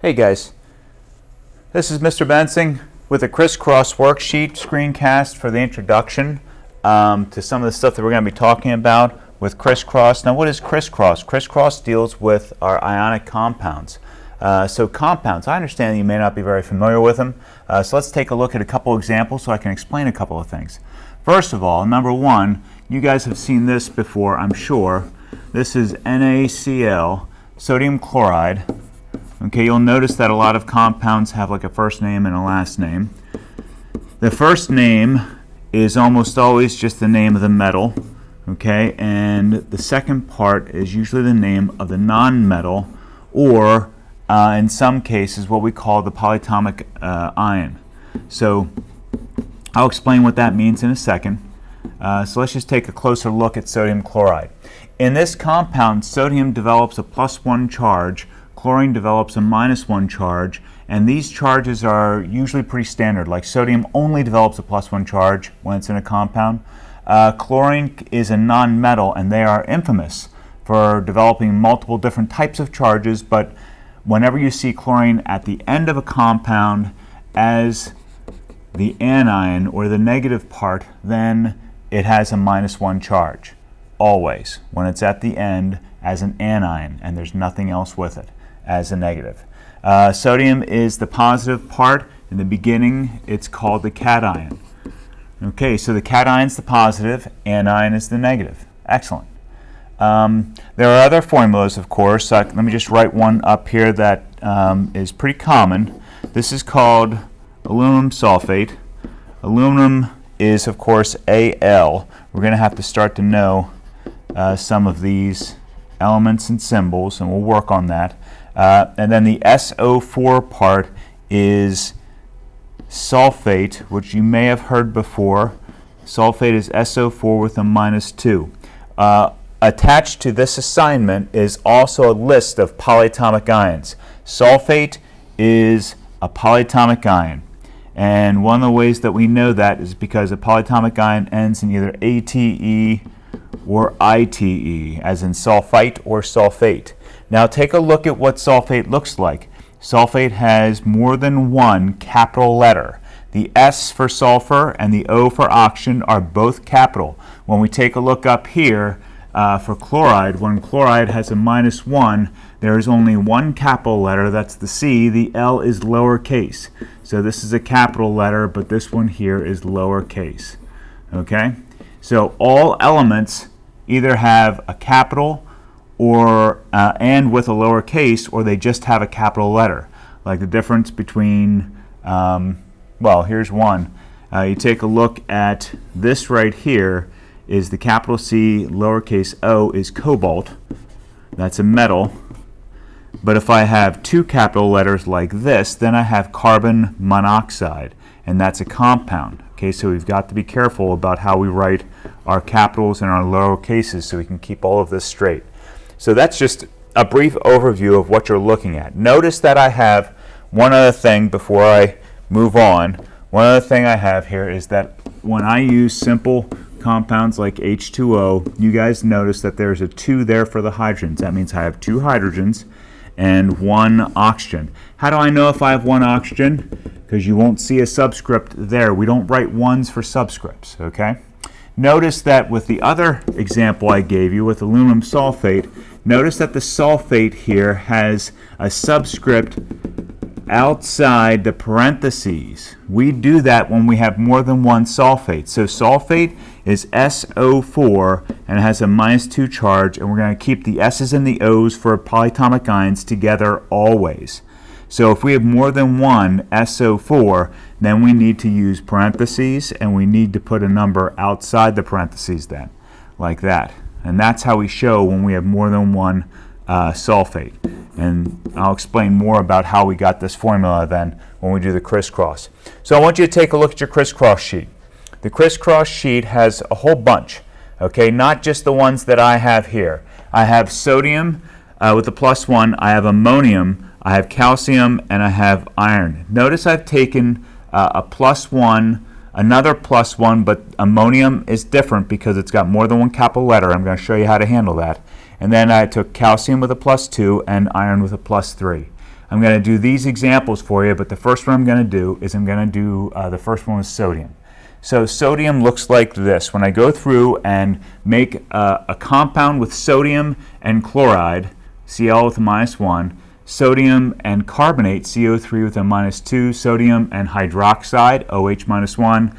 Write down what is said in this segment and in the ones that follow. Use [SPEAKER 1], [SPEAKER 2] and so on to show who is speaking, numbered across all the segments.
[SPEAKER 1] Hey guys, this is Mr. Bensing with a Crisscross worksheet screencast for the introduction to some of the stuff that we're going to be talking about with Crisscross. Now, what is Crisscross? Crisscross deals with our ionic compounds. So compounds, I understand you may not be very familiar with them, so let's take a look at a couple examples so I can explain a couple of things. First of all, number one, you guys have seen this before, I'm sure. This is NaCl, sodium chloride. Okay, you'll notice that a lot of compounds have like a first name and a last name. The first name is almost always just the name of the metal, okay, and the second part is usually the name of the non-metal, or in some cases what we call the polyatomic ion. So I'll explain what that means in a second. So let's just take a closer look at sodium chloride. In this compound, sodium develops a +1 charge, chlorine develops a -1 charge, and these charges are usually pretty standard. Like sodium only develops a +1 charge when it's in a compound. Chlorine is a non-metal, and they are infamous for developing multiple different types of charges, but whenever you see chlorine at the end of a compound as the anion or the negative part, then it has a -1 charge. Always, when it's at the end as an anion and there's nothing else with it, as a negative. Sodium is the positive part. In the beginning, it's called the cation. Okay, so the cation is the positive, anion is the negative. Excellent. There are other formulas, of course. Let me just write one up here that is pretty common. This is called aluminum sulfate. Aluminum is, of course, Al. We're going to have to start to know some of these elements and symbols, and we'll work on that. And then the SO4 part is sulfate, which you may have heard before. Sulfate is SO4 with a -2. Attached to this assignment is also a list of polyatomic ions. Sulfate is a polyatomic ion. And one of the ways that we know that is because a polyatomic ion ends in either ATE or ITE, as in sulfite or sulfate. Now take a look at what sulfate looks like. Sulfate has more than one capital letter. The S for sulfur and the O for oxygen are both capital. When we take a look up here for chloride, when chloride has a -1, there is only one capital letter, that's the C. The L is lowercase. So this is a capital letter, but this one here is lowercase. Okay? So all elements either have a capital or and with a lowercase, or they just have a capital letter. Like the difference between, well, here's one. You take a look at this right here is the capital C, lowercase o is cobalt. That's a metal. But if I have two capital letters like this, then I have carbon monoxide, and that's a compound. Okay, so we've got to be careful about how we write our capitals and our lower cases so we can keep all of this straight. So that's just a brief overview of what you're looking at. Notice that I have one other thing before I move on. One other thing I have here is that when I use simple compounds like H2O, you guys notice that there's a 2 there for the hydrogens. That means I have 2 hydrogens and 1 oxygen. How do I know if I have 1 oxygen? Because you won't see a subscript there. We don't write 1s for subscripts, okay? Notice that with the other example I gave you with aluminum sulfate, notice that the sulfate here has a subscript outside the parentheses. We do that when we have more than one sulfate. So sulfate is SO4 and it has a -2 charge, and we're going to keep the S's and the O's for polyatomic ions together always. So if we have more than one SO4, then we need to use parentheses, and we need to put a number outside the parentheses then, like that. And that's how we show when we have more than one sulfate. And I'll explain more about how we got this formula then when we do the crisscross. So I want you to take a look at your crisscross sheet. The crisscross sheet has a whole bunch, okay, not just the ones that I have here. I have sodium with a +1, I have ammonium, I have calcium, and I have iron. Notice I've taken a +1, another +1, but ammonium is different because it's got more than one capital letter. I'm going to show you how to handle that. And then I took calcium with a +2 and iron with a +3. I'm going to do these examples for you, but the first one I'm going to do is the first one with sodium. So sodium looks like this. When I go through and make a compound with sodium and chloride, Cl with a -1, sodium and carbonate, CO3 with a -2, sodium and hydroxide, OH -1,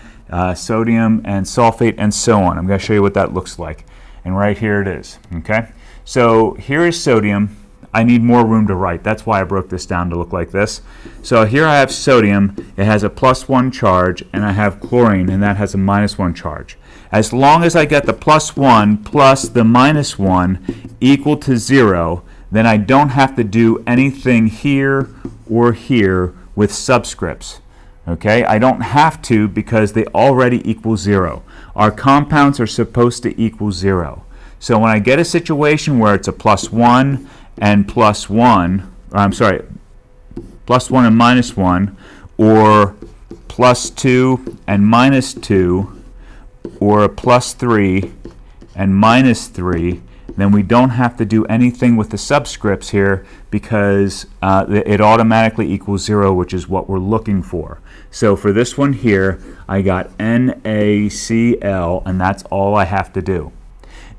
[SPEAKER 1] sodium and sulfate, and so on. I'm going to show you what that looks like. And right here it is. Okay. So here is sodium. I need more room to write. That's why I broke this down to look like this. So here I have sodium. It has a +1 charge, and I have chlorine, and that has a -1 charge. As long as I get the +1 plus the -1 equal to 0, then I don't have to do anything here or here with subscripts. Okay, I don't have to because they already equal 0. Our compounds are supposed to equal 0. So when I get a situation where it's a +1 and +1, +1 and -1, or +2 and -2, or a +3 and -3, then we don't have to do anything with the subscripts here because it automatically equals 0, which is what we're looking for. So for this one here, I got NaCl, and that's all I have to do.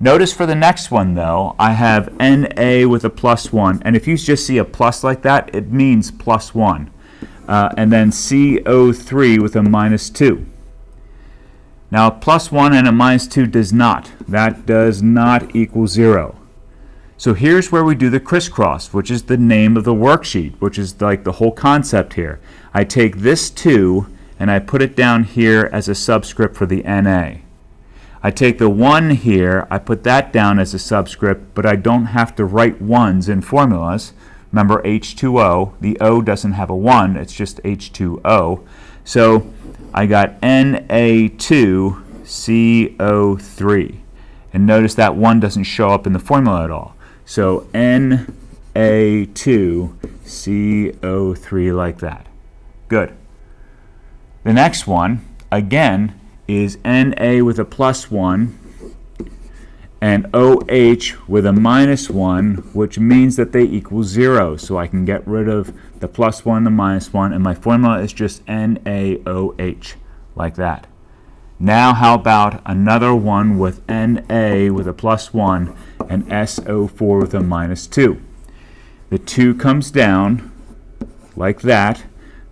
[SPEAKER 1] Notice for the next one, though, I have Na with a +1, and if you just see a plus like that, it means +1. And then CO3 with a -2. Now, a +1 and a -2 does not. That does not equal 0. So here's where we do the crisscross, which is the name of the worksheet, which is like the whole concept here. I take this 2 and I put it down here as a subscript for the Na. I take the 1 here, I put that down as a subscript, but I don't have to write 1s in formulas. Remember H2O, the O doesn't have a 1, it's just H2O. So I got Na2CO3. And notice that 1 doesn't show up in the formula at all. So Na2CO3 like that. Good. The next one, again, is Na with a +1 and OH with a -1, which means that they equal 0. So I can get rid of the +1, the -1, and my formula is just NaOH, like that. Now how about another one with Na with a +1 and SO4 with a -2. The 2 comes down like that.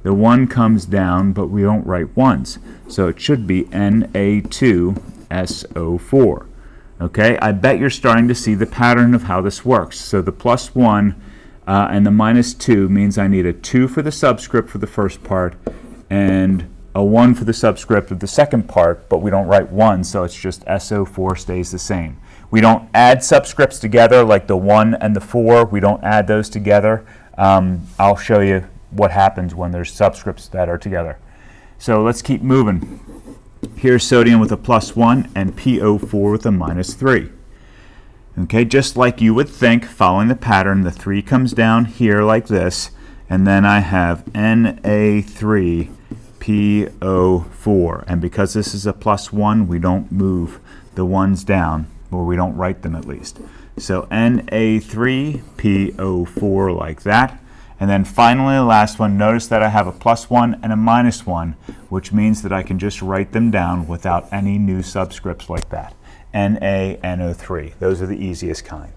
[SPEAKER 1] The 1 comes down, but we don't write 1s. So it should be Na2SO4. Okay, I bet you're starting to see the pattern of how this works. So the +1 and the -2 means I need a 2 for the subscript for the first part and a 1 for the subscript of the second part, but we don't write 1, so it's just SO4 stays the same. We don't add subscripts together like the 1 and the 4. We don't add those together. I'll show you what happens when there's subscripts that are together. So let's keep moving. Here's sodium with a +1 and PO4 with a -3. Okay, just like you would think, following the pattern, the 3 comes down here like this, and then I have Na3PO4. And because this is a +1, we don't move the 1s down, or we don't write them at least. So Na3PO4 like that. And then finally, the last one, notice that I have a +1 and a -1, which means that I can just write them down without any new subscripts like that. NaNO3. Those are the easiest kind.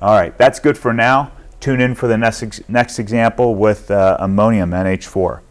[SPEAKER 1] All right, that's good for now. Tune in for the next example with ammonium, NH4.